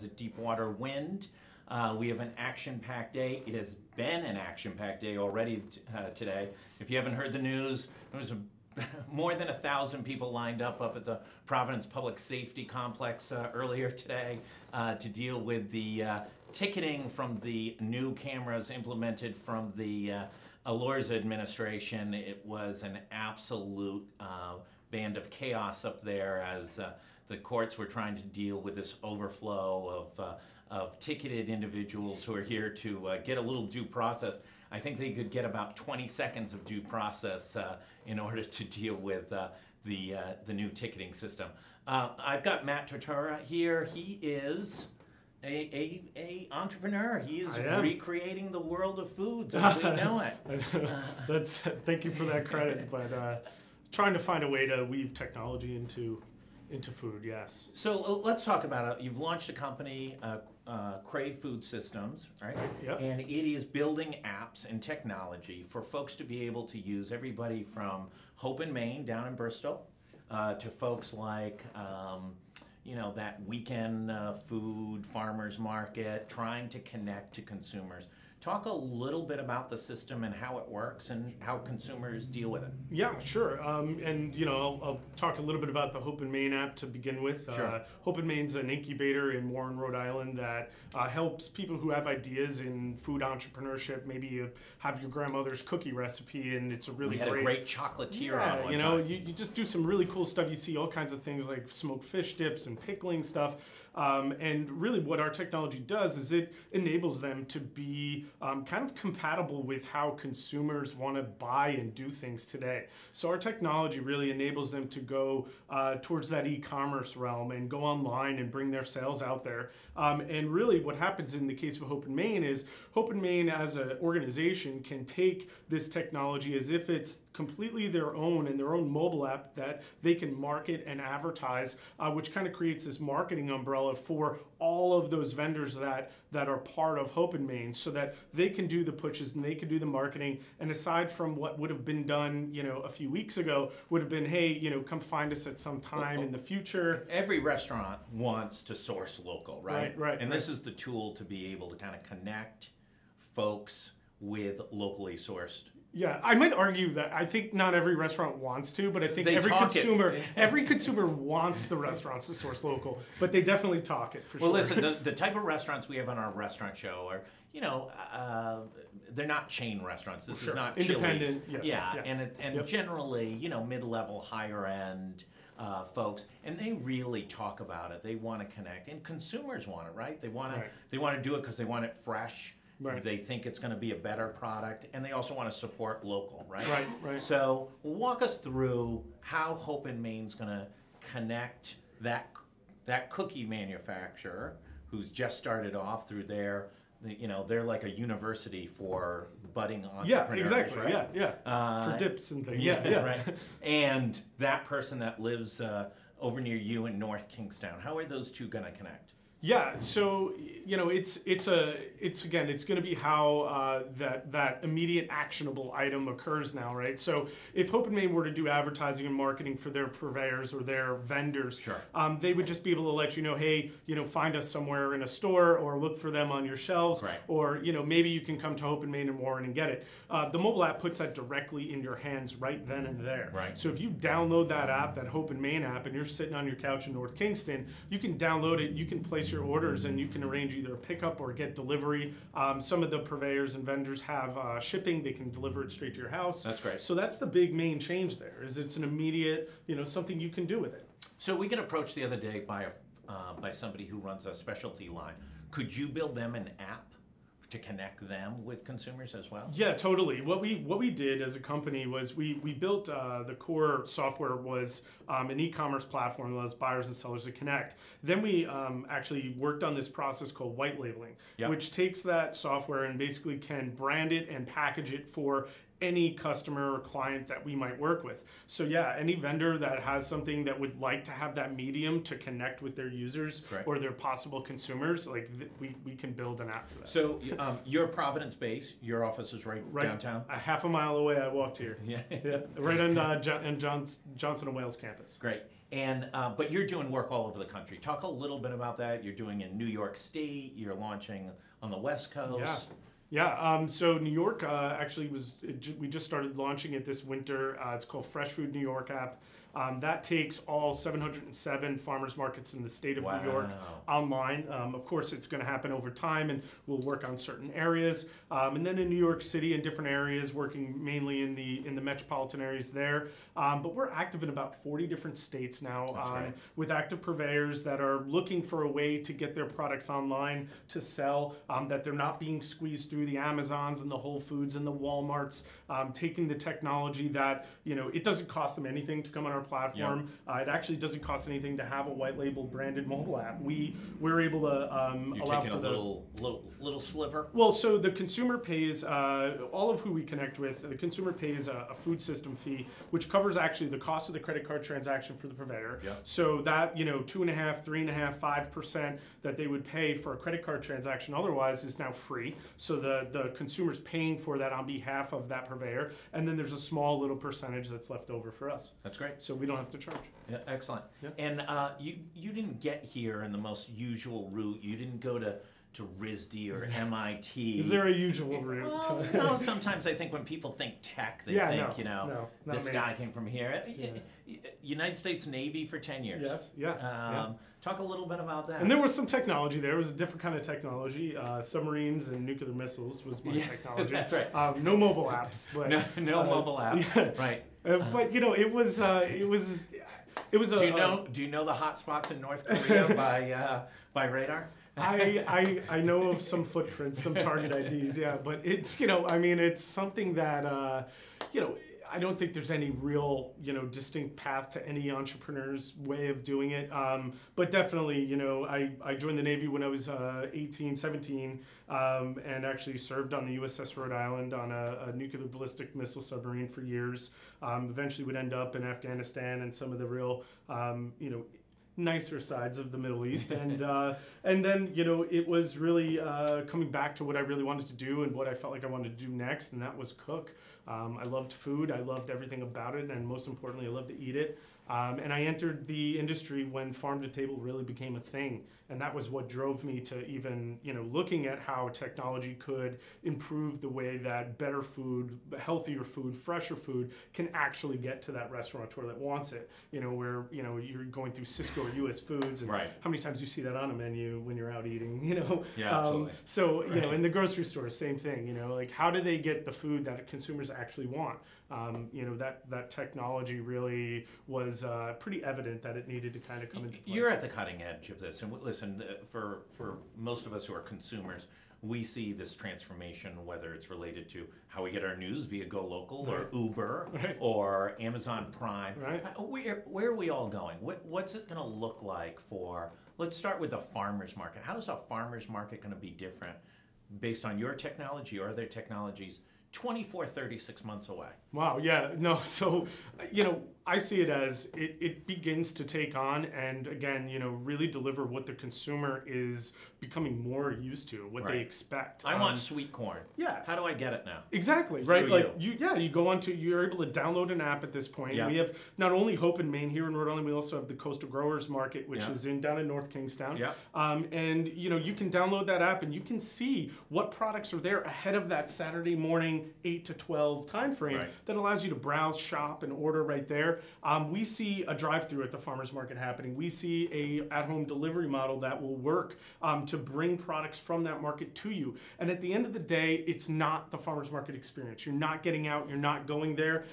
A Deepwater Wind. We have an action-packed day. It has been an action-packed day already today. If you haven't heard the news, there was more than 1,000 people lined up at the Providence Public Safety Complex earlier today to deal with the ticketing from the new cameras implemented from the Alorza administration. It was an absolute band of chaos up there as the courts were trying to deal with this overflow of ticketed individuals who are here to get a little due process. I think they could get about 20 seconds of due process in order to deal with the new ticketing system. I've got Matt Tortora here. He is a entrepreneur. He is recreating the world of foods as we know it. Thank you for that credit, but trying to find a way to weave technology into food, yes. So let's talk about it. You've launched a company, Crave Food Systems, right? Yep. And it is building apps and technology for folks to be able to use, everybody from Hope in Maine down in Bristol to folks like that weekend food farmers market, trying to connect to consumers. Talk a little bit about the system and how it works and how consumers deal with it. Yeah, sure. I'll talk a little bit about the Hope in Maine app to begin with. Sure. Hope in Maine's an incubator in Warren, Rhode Island that helps people who have ideas in food entrepreneurship. Maybe you have your grandmother's cookie recipe and it's a really great... We had a great chocolatier on one time. You just do some really cool stuff. You see all kinds of things like smoked fish dips and pickling stuff. And really what our technology does is it enables them to be kind of compatible with how consumers want to buy and do things today. So our technology really enables them to go towards that e-commerce realm and go online and bring their sales out there. And really what happens in the case of Hope in Maine is Hope in Maine as an organization can take this technology as if it's completely their own and their own mobile app that they can market and advertise, which kind of creates this marketing umbrella for all of those vendors that are part of Hope in Maine, so that they can do the pushes and they can do the marketing. And aside from what would have been done, a few weeks ago, would have been, hey, come find us at some time in the future. Every restaurant wants to source local, right? Right. And this is the tool to be able to kind of connect folks with locally sourced. Yeah, I might argue that I think not every restaurant wants to, but I think every consumer wants the restaurants to source local, but they definitely talk it for sure. Well, listen, the type of restaurants we have on our restaurant show are, they're not chain restaurants. This is not independent. Chili's. Yes. And generally, mid-level, higher end folks, and they really talk about it. They want to connect, and consumers want it, right? They want to do it because they want it fresh. Right. They think it's going to be a better product, and they also want to support local, right? Right. So walk us through how Hope in Maine's going to connect that cookie manufacturer who's just started off through they're like a university for budding entrepreneurs. Yeah, exactly. Right? Yeah. For dips and things. Yeah. Right. And that person that lives over near you in North Kingstown, how are those two going to connect? Yeah, so it's going to be how that immediate actionable item occurs now, right? So if Hope in Maine were to do advertising and marketing for their purveyors or their vendors, sure. They would just be able to let you know, hey, find us somewhere in a store or look for them on your shelves, right. Or maybe you can come to Hope in Maine and Warren and get it. The mobile app puts that directly in your hands right then and there. Right. So if you download that app, that Hope in Maine app, and you're sitting on your couch in North Kingston, you can download it. You can place your orders and you can arrange either a pickup or get delivery. Some of the purveyors and vendors have shipping. They can deliver it straight to your house. That's great. So that's the big main change there, is it's an immediate, something you can do with it. So we get approached the other day by somebody who runs a specialty line. Could you build them an app to connect them with consumers as well? Yeah, totally. What we did as a company was we built the core software was an e-commerce platform that allows buyers and sellers to connect. Then we actually worked on this process called white labeling, which takes that software and basically can brand it and package it for any customer or client that we might work with. So yeah, any vendor that has something that would like to have that medium to connect with their users or their possible consumers, we can build an app for that. So you're Providence based, your office is right downtown? A half a mile away I walked here. Yeah. Right on Johnson and Wales campus. Great. And but you're doing work all over the country. Talk a little bit about that. You're doing in New York State. You're launching on the West Coast. Yeah. Yeah, so New York actually we just started launching it this winter. It's called Fresh Food New York app. That takes all 707 farmers markets in the state of New York online. Of course, it's going to happen over time, and we'll work on certain areas. And then in New York City, in different areas, working mainly in the metropolitan areas there. But we're active in about 40 different states now, with active purveyors that are looking for a way to get their products online to sell, that they're not being squeezed through the Amazons and the Whole Foods and the Walmarts, taking the technology that, it doesn't cost them anything to come on our platform. Yep. It actually doesn't cost anything to have a white label branded mobile app. We're able to You're allow taking for a little sliver. Well, so the consumer pays all of who we connect with. The consumer pays a food system fee, which covers actually the cost of the credit card transaction for the purveyor. Yep. So that 2.5%, 3.5%, 5% that they would pay for a credit card transaction otherwise is now free. So the consumer's paying for that on behalf of that purveyor, and then there's a small little percentage that's left over for us. That's great. So we don't have to charge. Yeah, excellent. Yeah. And you didn't get here in the most usual route. You didn't go to RISD or MIT. Is there a usual route? Well, no, sometimes I think when people think tech, they think, this guy came from here. United States Navy for 10 years. Yes, yeah. Talk a little bit about that. And there was some technology there. It was a different kind of technology. Submarines and nuclear missiles was my technology. That's right. No mobile apps. But, no mobile apps. Yeah. Right. But it was Do you know the hot spots in North Korea by radar? I know of some footprints, some target IDs, yeah, but it's it's something that I don't think there's any real distinct path to any entrepreneur's way of doing it. But definitely, I joined the Navy when I was 18, 17, and actually served on the USS Rhode Island on a nuclear ballistic missile submarine for years. Eventually would end up in Afghanistan and some of the real, nicer sides of the Middle East, and then it was really coming back to what I really wanted to do and what I felt like I wanted to do next, and that was cook. I loved food, I loved everything about it, and most importantly, I loved to eat it. And I entered the industry when farm to table really became a thing, and that was what drove me to even looking at how technology could improve the way that better food, healthier food, fresher food can actually get to that restaurateur that wants it. Where you're going through Cisco or US Foods, and how many times you see that on a menu when you're out eating. Yeah, absolutely. So in the grocery store, same thing. Like how do they get the food that consumers actually want? That technology really was pretty evident that it needed to kind of come into play. You're at the cutting edge of this, and listen, for most of us who are consumers, we see this transformation, whether it's related to how we get our news via GoLocal or Uber or Amazon Prime. Right. Where are we all going? What's it going to look like for? Let's start with the farmers market. How is a farmers market going to be different based on your technology or other technologies 24, 36 months away? Wow, yeah, no, so, I see it as it begins to take on and, again, really deliver what the consumer is becoming more used to, what they expect. I want sweet corn. Yeah. How do I get it now? Exactly, right? Like, you go onto, you're able to download an app at this point. Yeah. We have not only Hope in Maine here in Rhode Island, we also have the Coastal Growers Market, which is down in North Kingstown. Yeah. And, you can download that app and you can see what products are there ahead of that Saturday morning 8 to 12 time frame that allows you to browse, shop, and order right there. We see a drive-through at the farmers market happening. We see a at-home delivery model that will work to bring products from that market to you. And at the end of the day, it's not the farmers market experience. You're not getting out, you're not going there,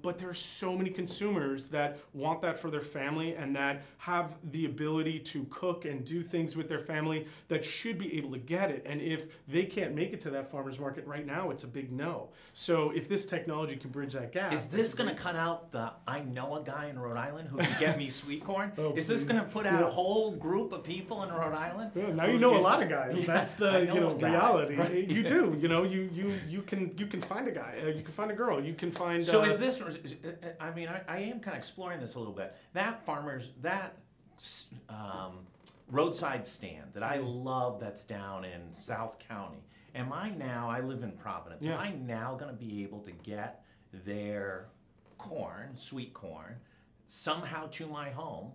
but there are so many consumers that want that for their family and that have the ability to cook and do things with their family that should be able to get it. And if they can't make it to that farmers market right now, it's a big no. So if this technology can bridge that gap. Is this going to cut out the I know a guy in Rhode Island who can get me sweet corn? Is this going to put out a whole group of people in Rhode Island? Yeah, now you know a lot of guys. That's the reality. Right? You do. You can find a guy. You can find a girl. You can find. So is this? I mean, I am kind of exploring this a little bit. That roadside stand that I love that's down in South County. I live in Providence, am I now going to be able to get their corn, sweet corn, somehow to my home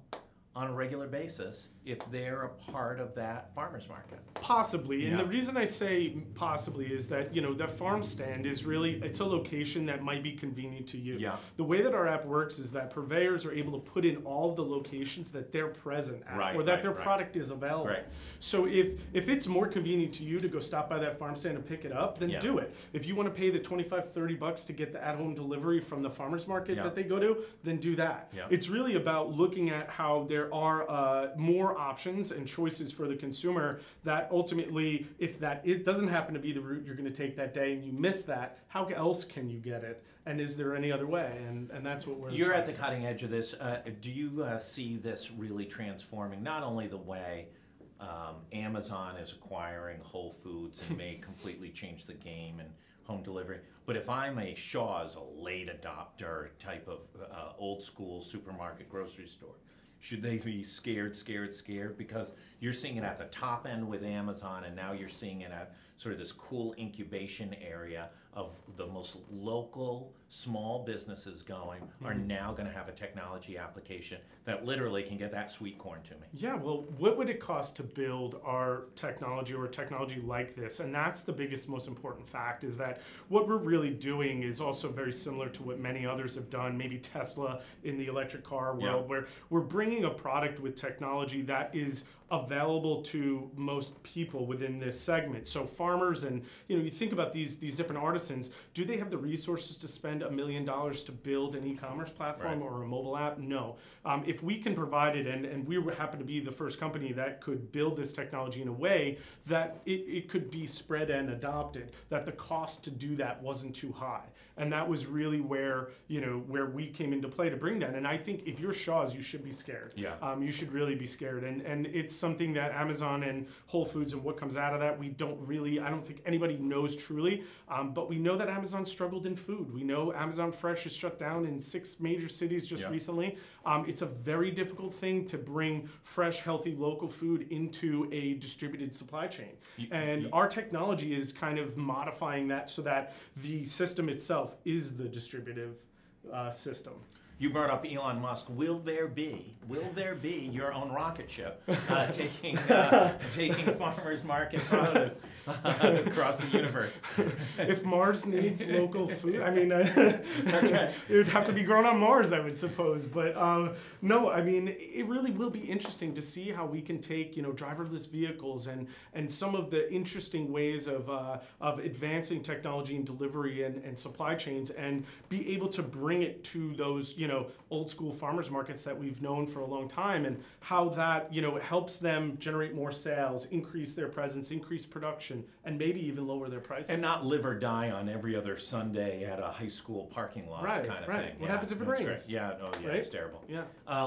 on a regular basis if they're a part of that farmer's market. Possibly, and Yeah. the reason I say possibly is that, the farm stand is really, it's a location that might be convenient to you. Yeah. The way that our app works is that purveyors are able to put in all of the locations that they're present at, Right, or that right, their right. product is available. Right. So if it's more convenient to you to go stop by that farm stand and pick it up, then Yeah. do it. If you want to pay the $25-30 to get the at-home delivery from the farmer's market Yeah. that they go to, then do that. Yeah. It's really about looking at how there are more options and choices for the consumer that ultimately, if it doesn't happen to be the route you're going to take that day and you miss that, how else can you get it? And is there any other way? And that's what we're You're trying at the to say. cutting edge of this. Do you see this really transforming not only the way Amazon is acquiring Whole Foods and may completely change the game in home delivery, but if I'm a Shaw's, a late adopter type of old school supermarket grocery store, should they be scared? Because you're seeing it at the top end with Amazon, and now you're seeing it at sort of this cool incubation area of the most local small businesses are now going to have a technology application that literally can get that sweet corn to me. Yeah, well, what would it cost to build our technology or technology like this? And that's the biggest, most important fact, is that what we're really doing is also very similar to what many others have done, maybe Tesla in the electric car world, where we're bringing a product with technology that is available to most people within this segment. So farmers and, you think about these different artisans, do they have the resources to spend $1 million to build an e-commerce platform or a mobile app? No. If we can provide it, and we happen to be the first company that could build this technology in a way that it could be spread and adopted, that the cost to do that wasn't too high. And that was really where we came into play to bring that. And I think if you're Shaw's, you should be scared. Yeah. You should really be scared. And it's something that Amazon and Whole Foods and what comes out of that, I don't think anybody knows truly, but we know that Amazon struggled in food. We know Amazon Fresh is shut down in 6 major cities just recently. It's a very difficult thing to bring fresh, healthy, local food into a distributed supply chain. And our technology is kind of modifying that so that the system itself is the distributive system. You brought up Elon Musk. Will there be your own rocket ship taking farmers market produce across the universe? If Mars needs local food, I mean, That's right. it would have to be grown on Mars, I would suppose. But no, I mean, it really will be interesting to see how we can take, driverless vehicles and some of the interesting ways of advancing technology and delivery and supply chains, and be able to bring it to those, old school farmers markets that we've known for a long time, and how that, helps them generate more sales, increase their presence, increase production, and maybe even lower their prices. And not live or die on every other Sunday at a high school parking lot kind of thing. What happens if it that's rains? great. Yeah, Right? it's terrible. Yeah.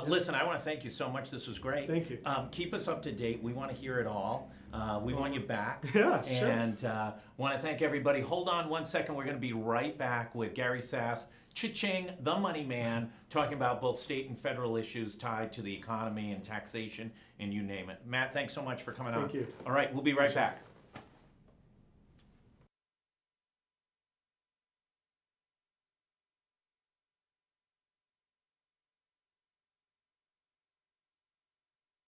Listen, I want to thank you so much. This was great. Thank you. Keep us up to date. We want to hear it all. We want you back. Yeah, sure. And want to thank everybody. Hold on one second. We're going to be right back with Gary Sass, Cha-ching, the money man, talking about both state and federal issues tied to the economy and taxation and you name it. Matt, thanks so much for coming on. Thank you. All right, we'll be right back.